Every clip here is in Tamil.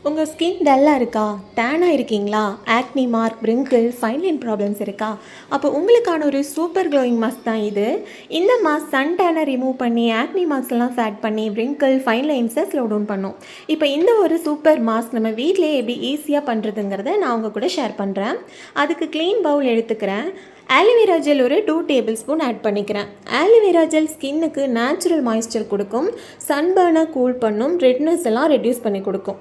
உங்கள் ஸ்கின் டல்லாக இருக்கா, டேனாக இருக்கீங்களா, acne mark, wrinkle, fine line problems இருக்கா? அப்போ உங்களுக்கான ஒரு சூப்பர் க்ளோயிங் மாஸ்க் தான் இது. இந்த மாஸ்க் சன் டேனை ரிமூவ் பண்ணி ஆக்னி மார்க்ஸ் எல்லாம் ஃபேட் பண்ணி பிரிங்கிள், ஃபைன் லைன்ஸை ஸ்லோ டவுன் பண்ணும். இப்போ இந்த ஒரு சூப்பர் மாஸ்க் நம்ம வீட்டிலேயே எப்படி ஈஸியாக பண்ணுறதுங்கிறத நான் உங்கள் கூட ஷேர் பண்ணுறேன். அதுக்கு க்ளீன் பவுல் எடுத்துக்கிறேன். ஆலிவேரா ஜெல் ஒரு 2 டேபிள் ஸ்பூன் ஆட் பண்ணிக்கிறேன். ஆலிவேரா ஜெல் ஸ்கின்னுக்கு நேச்சுரல் மாய்ஸ்சர் கொடுக்கும், சன்பர்னை கூல் பண்ணும், ரெட்னஸ் எல்லாம் ரெடியூஸ் பண்ணி கொடுக்கும்.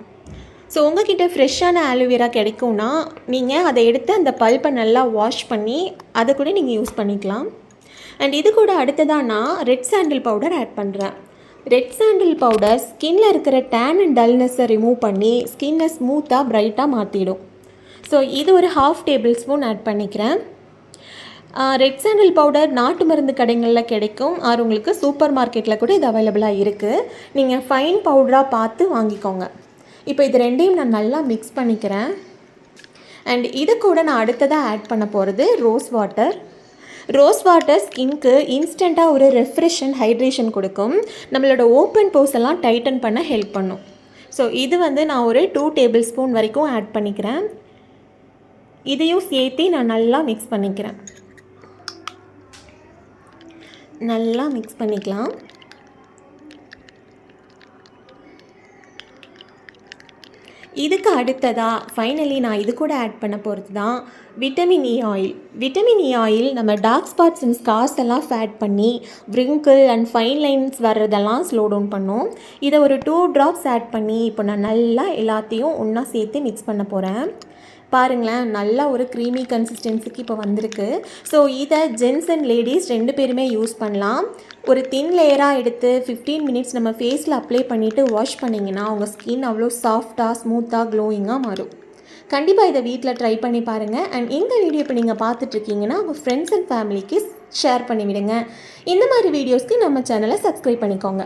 ஸோ உங்கள்கிட்ட ஃப்ரெஷ்ஷான ஆலோவேரா கிடைக்கும்னா நீங்கள் அதை எடுத்து அந்த பல்ப்பை நல்லா வாஷ் பண்ணி அதை கூட நீங்கள் யூஸ் பண்ணிக்கலாம். அண்ட் இது கூட அடுத்ததாக நான் ரெட் சாண்டில் பவுடர் ஆட் பண்ணுறேன். ரெட் சாண்டில் பவுடர் ஸ்கின்னில் இருக்கிற டேன் அண்ட் டல்னஸை ரிமூவ் பண்ணி ஸ்கின்னை ஸ்மூத்தாக பிரைட்டாக மாற்றிடும். ஸோ இது ஒரு 1/2 டேபிள் ஸ்பூன் ஆட் பண்ணிக்கிறேன். ரெட் சாண்டில் பவுடர் நாட்டு மருந்து கடைகளில் கிடைக்கும், ஆர் உங்களுக்கு சூப்பர் மார்க்கெட்டில் கூட இது அவைலபிளாக இருக்குது. நீங்கள் ஃபைன் பவுடராக பார்த்து வாங்கிக்கோங்க. இப்போ இது ரெண்டையும் நான் நல்லா மிக்ஸ் பண்ணிக்கிறேன். அண்ட் இது கூட நான் அடுத்ததாக ஆட் பண்ண போகிறது ரோஸ் வாட்டர். ரோஸ் வாட்டர் ஸ்கின்க்கு இன்ஸ்டண்ட்டாக ஒரு ரெஃப்ரெஷ் அண்ட் ஹைட்ரேஷன் கொடுக்கும், நம்மளோட ஓப்பன் போர்ஸ் எல்லாம் டைட்டன் பண்ண ஹெல்ப் பண்ணும். ஸோ இது நான் ஒரு 2 டேபிள் ஸ்பூன் வரைக்கும் ஆட் பண்ணிக்கிறேன். இதையும் சேர்த்து நான் நல்லா மிக்ஸ் பண்ணிக்கிறேன். நல்லா மிக்ஸ் பண்ணிக்கலாம். இதுக்கு அடுத்ததாக ஃபைனலி நான் இது கூட ஆட் பண்ண போகிறது தான் vitamin E oil. Vitamin E oil நம்ம டார்க் ஸ்பாட்ஸ் அண்ட் ஸ்கார்ஸ் எல்லாம் ஃபேட் பண்ணி விரிங்கிள் அண்ட் ஃபைன் லைன்ஸ் வர்றதெல்லாம் ஸ்லோ டவுன் பண்ணும். இதை ஒரு 2 ட்ராப்ஸ் ஆட் பண்ணி இப்போ நான் நல்லா எல்லாத்தையும் ஒன்றா சேர்த்து மிக்ஸ் பண்ண போகிறேன். பாருங்களேன், நல்லா ஒரு க்ரீமி கன்சிஸ்டன்சிக்கு இப்போ வந்திருக்கு. ஸோ இதை ஜென்ஸ் அண்ட் லேடிஸ் 2 பேருமே யூஸ் பண்ணலாம். ஒரு தின் லேயராக எடுத்து 15 மினிட்ஸ் நம்ம ஃபேஸில் அப்ளை பண்ணிவிட்டு வாஷ் பண்ணிங்கன்னா உங்கள் ஸ்கின் அவ்வளோ சாஃப்டாக ஸ்மூத்தாக க்ளோயிங்காக மாறும். கண்டிப்பாக இதை வீட்டில் ட்ரை பண்ணி பாருங்கள். அண்ட் இந்த வீடியோ இப்போ நீங்கள் பார்த்துட்ருக்கீங்கன்னா உங்கள் ஃப்ரெண்ட்ஸ் அண்ட் ஃபேமிலிக்கு ஷேர் பண்ணிவிடுங்க. இந்த மாதிரி வீடியோஸ்க்கு நம்ம சேனலை சப்ஸ்கிரைப் பண்ணிக்கோங்க.